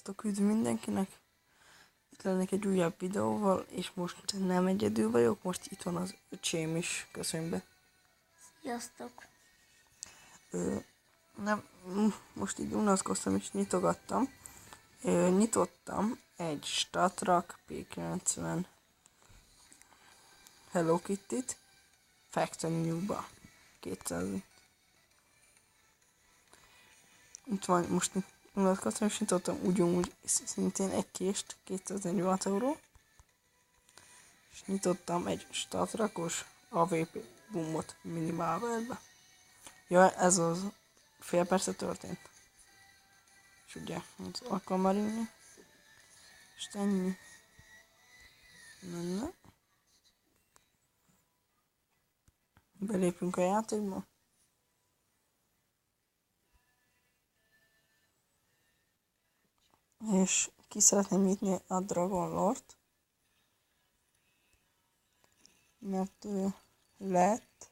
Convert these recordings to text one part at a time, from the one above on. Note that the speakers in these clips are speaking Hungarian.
Sziasztok, üdv mindenkinek! Itt lennék egy újabb videóval, és most nem egyedül vagyok, most itt van az öcsém is, köszönj be. Sziasztok! Most így unatkoztam és nyitogattam. Nyitottam egy StatTrak P90 Hello Kitty-t Factory New-ba 200. Itt van, most unatkoztam és nyitottam ugyanúgy szintén egy kést 246 euró. És nyitottam egy StatTrakos AVP boomot minimálverbe. Ja, ez az fél perce történt. És ugye, az Aquamarine. És ennyi. Na. Belépünk a játékba. És ki szeretném nyitni a Dragon Lord. Mert lett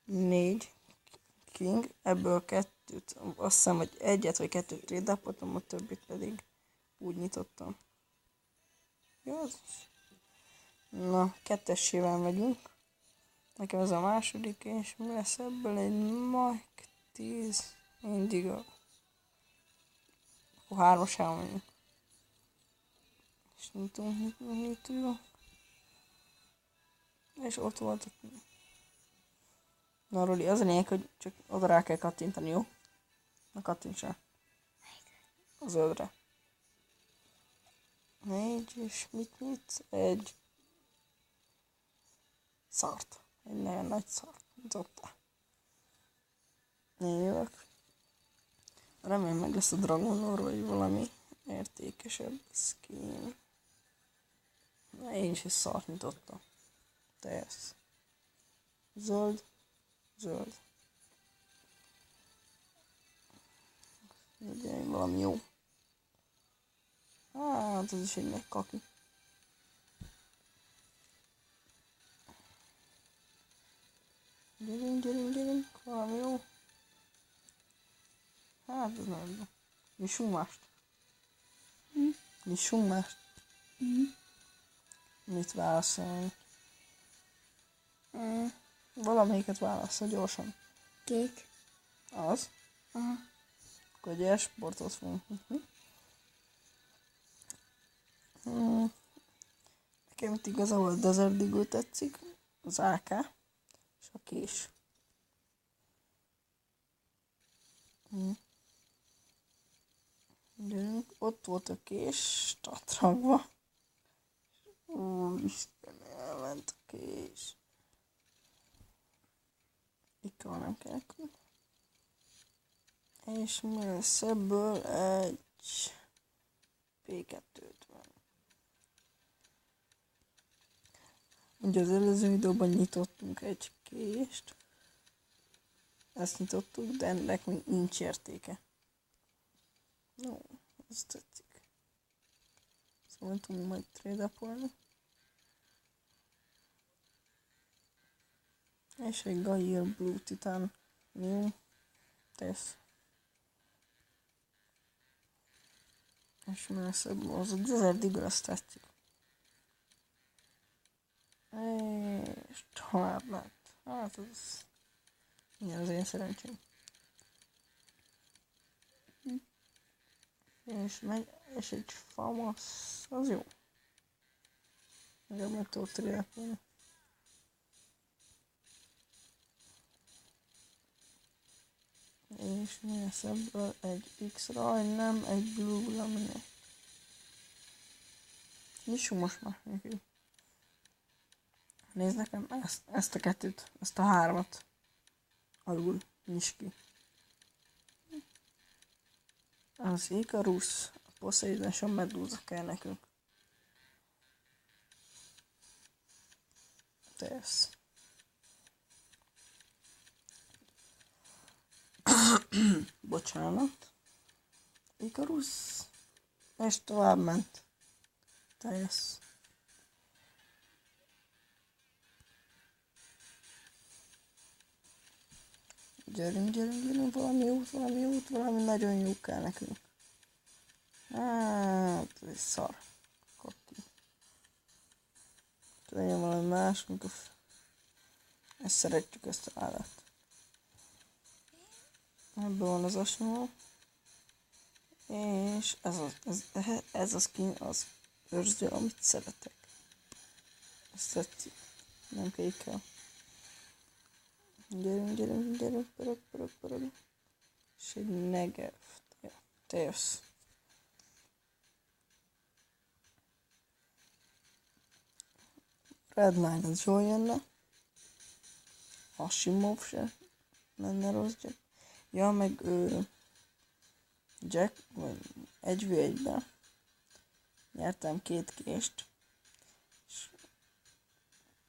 4 king, ebből 2-t, azt hiszem, hogy egyet vagy 2-t trade-upoltam, a többit pedig úgy nyitottam. Jó, az is. Na, 2-esével megyünk. Nekem ez a második, és mi lesz ebből egy Mike 10 Indigo. Akkor 3-asával megyünk. És nyitunk. És ott voltak. Na, Roli, az a lényeg, hogy csak oda rá kell kattintani, jó? Na, kattints rá. Az zöldre. 4, és mit nyitsz? Egy szart. Egy nagyon nagy szart nyitottál. Én jövök. Remélem meg lesz a Dragon Lore, vagy valami értékesebb skin. Na, én is egy szart nyitottam. Te jössz. Zöld. Legyen valami jó. Hát, ez is egy nagy kaki. Gyerünk, valami jó. Hát, ez nem jó. Nyissunk mást. Mit válaszolni? Valamelyiket válaszol gyorsan. Kék. Az? Aha. Akkor egy e-sportot fogunk nyitni. Nekem itt igazából a Desert Eagle tetszik, az AK és a kés. Gyerünk, ott volt a kés, StatTrakba. Úristen, elment a kés. Ikka nem kell nekünk. És mi lesz ebből egy P250. Ugye az előző videóban nyitottunk egy kést. Ezt nyitottuk, de ennek még nincs értéke. No, ez tetszik. Szóval tudunk majd trade-upolni. És egy Gaia Blue Titan New tesz. És mi lesz ebből? Az a Desert Eagle, azt tetszik. És tovább lett. Hát ez... Igen, az én szerencsém. És megy, és egy FAMAS, az jó. Meg tudok trade-upolni. És mi lesz ebből? Egy X-Ray, nem egy Blue Laminate. Nyissunk most már nekünk. Nézd nekem ezt a kettőt, ezt a 3-at. Alul, nyisd ki. Az Icarus, a Poseidon és a Medusa kell nekünk. Tesz. Bocsánat. Icarus. És tovább ment. Teljes. Gyerünk, valami út, valami nagyon jó kell nekünk. Hát, ez egy szar. Kaki. Legyen valami más, mint ezt szeretjük, ezt a állat. Ebben van az asnyó. És ez a skin az őrző, amit szeretek. Ezt tetszik. Nem kell. Gyerünk, pörög. És egy negev. Ja, te jössz. Redline az jól jönne. Hashimov se lenne rossz Jack. Ja, meg Jack, vagy 1v1-ben nyertem 2 kést. És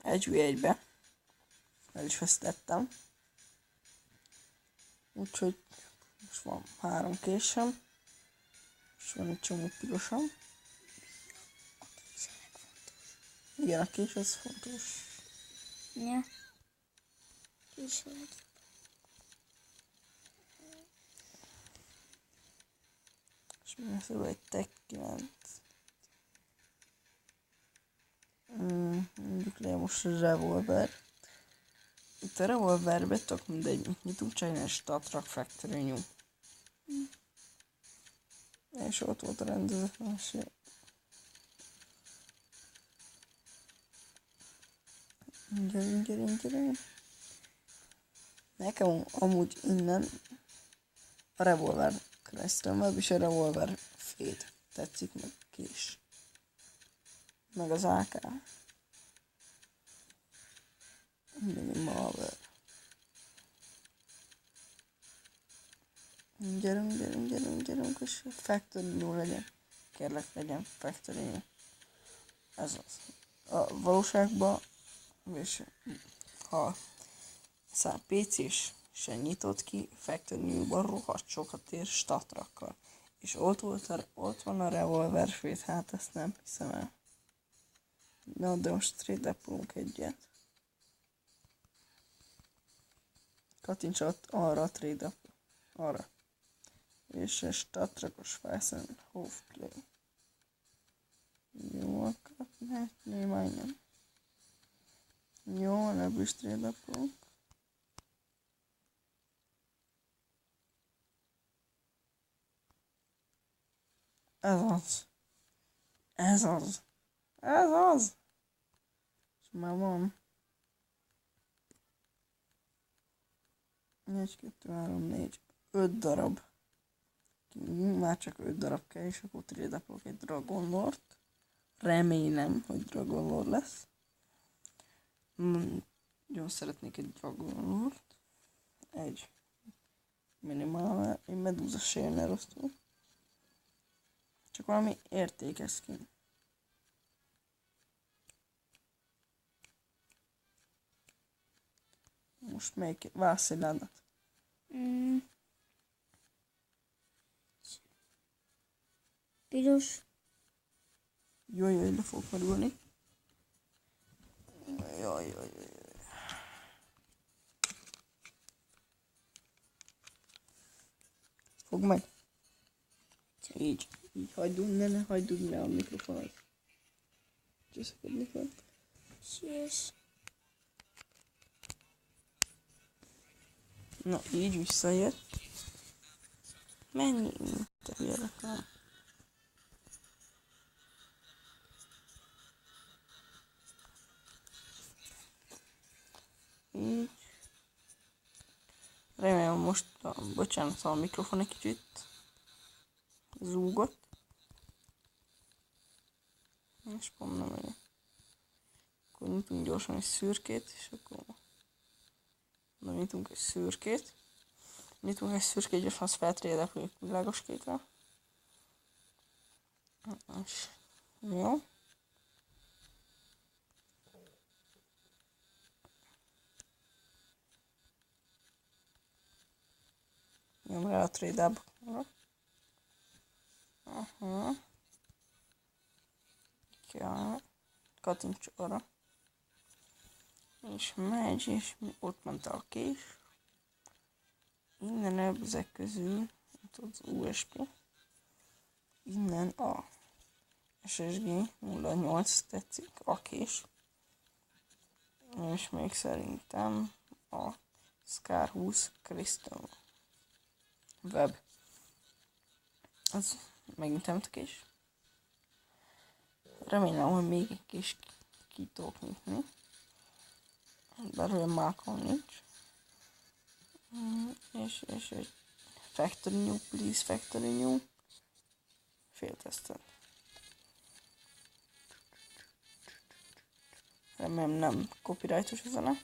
1v1-be el is vesztettem. Úgyhogy most van 3 késem. És van egy csomó pirosam. Igen, a kés az fontos. Ja. Kés vagy. És mi lesz egy Tech 9. Mondjuk le most a revolver. Itt a revolverbe tök mindegy, mit nyitunk, csak egy Statrak Factory New. És ott volt a rendezetlenség. Gyerünk. Nekem amúgy innen a revolver keresztül, és a revolver fade. Tetszik meg kés. Meg az AK. Minimalver. Gyerünk, és Factory New legyen. Kérlek, legyen Factory New. Ez az. A valóságban, és ha a PC-s se nyitott ki, Factory New-ban rohadt sokat ér statrakkal. És ott van a revolver fét, hát ezt nem hiszem el. Na, de most trade-upolunk egyet. Kattints ott arra a trade-up. Arra. És a statrakos Fászán Hofplay. Jó, mehetné, majdnem. Jó, ebből is trade-upolunk. Ez az! És már van. 1, 2, 3, 4, 5 darab. Már csak 5 darab kell, és akkor trade-upolok egy Dragon Lord. Remélem, hogy Dragon Lord lesz. Nagyon szeretnék egy Dragon Lord. Egy minimál, egy Medusa se ne rosszul. Csak valami értékes skin. Most melyik? Válasz egy lándat. Piros. Jaj, le fogok merülni. Jaj. Fogd meg. Így hagyd le a mikrofonot. Csöszöködni fog. Yes. Na, így visszajött. Menj, te hülye reklám. Így. Remélem most, bocsánat, a mikrofon egy kicsit zúgott. És pont nem elég. Akkor nyitunk gyorsan egy szürkét, és akkor nyitunk egy szürkét. És azt feltrédeljük világos kékre. És jó. Nyom rá a trade-up-ra. Kattints arra. És megy, és ott ment a kés. Innen ezek közül, ott az USP. Innen SSG 08 tetszik, a kés. És még szerintem a Scar 20 Crystal Web. Az megint nem kés. Remélem, hogy még egy kis ki tudok nyitni. Bár olyan mákon nincs. És Factory New, please Factory New. Félteszted. Remélem nem copyrightos a zene.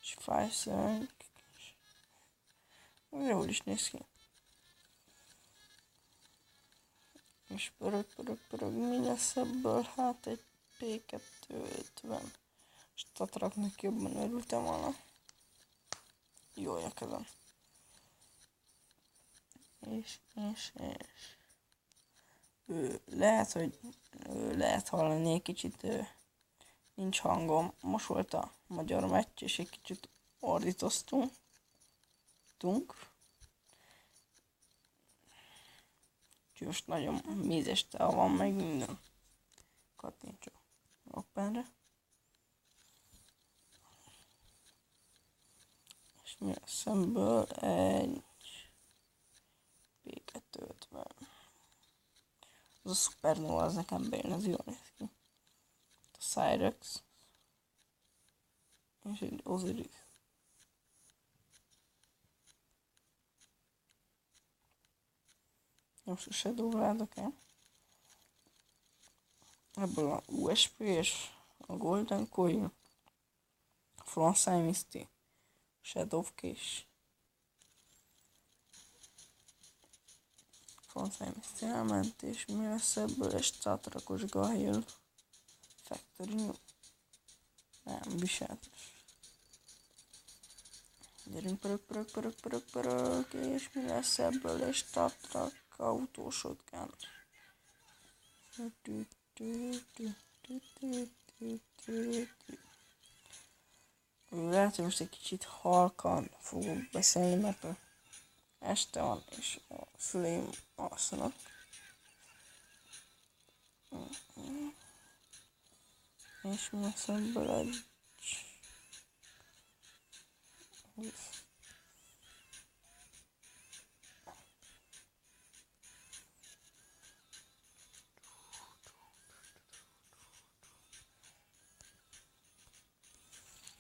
És Five jól is néz ki. És pörög, mi lesz ebből? Hát egy P250. Statraknak jobban örültem volna. Jól kezem. És. Lehet hallani egy kicsit, nincs hangom. Most volt a magyar meccs, és egy kicsit ordítoztunk. Úgyhogy most nagyon mézes tea van, meg minden. Kattintsuk Openre. És mi lesz ebből? Egy P250. Az a Supernova, az nekem bejön, az jól néz ki. A Cyrex. És egy Osiris. Most a Shadow rádok el. Ebből a USP és a Golden Coil. Frontside Misty. Shadow Case. Frontside Misty elment, és mi lesz ebből? Egy Statrakos Gahill. Factory New. Nem, viseltes. Gyerünk, pörög, és mi lesz ebből? Egy Statrak autóshotgun. Lehet, hogy most egy kicsit halkan fogok beszélni, mert este van, és a füleim alszanak. És mi lesz ebből egy...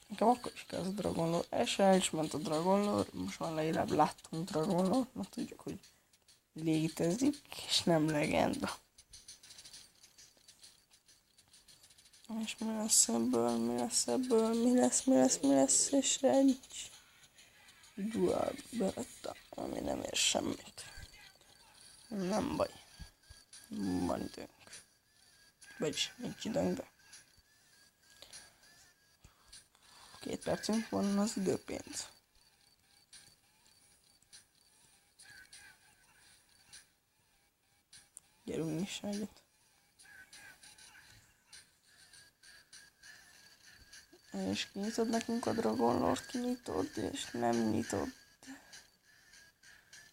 Nekem akkor is kell az a Dragon Lore. El is ment a Dragon Lore, most már legalább láttunk Dragon Lore, mert tudjuk, hogy létezik, és nem legenda. És mi lesz ebből, mi lesz, és egy Dual Beretta, ami nem ér semmit. Nem baj. Van időnk. Vagyis nincs időnk, de 2 percünk van az időpénz. Gyerünk is egyet. És kinyitod nekünk a Dragon Lore-t, kinyitod, és nem nyitod.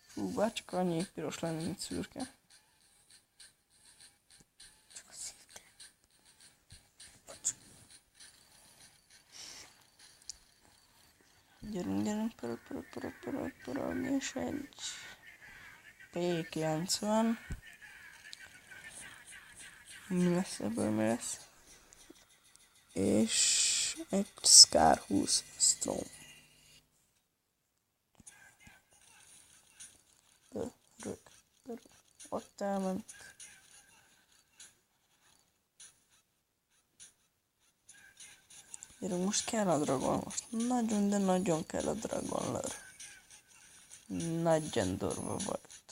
Fú, bár csak annyi piros lenne, mint szürke. Gyerünk, pörög, és egy P90. Mi lesz ebből, És egy Scar 20 Storm. Pörög. Ott elment. Gyerünk, most kell a Dragon, most nagyon, de nagyon kell a Dragon Lore. Nagyon durva volt.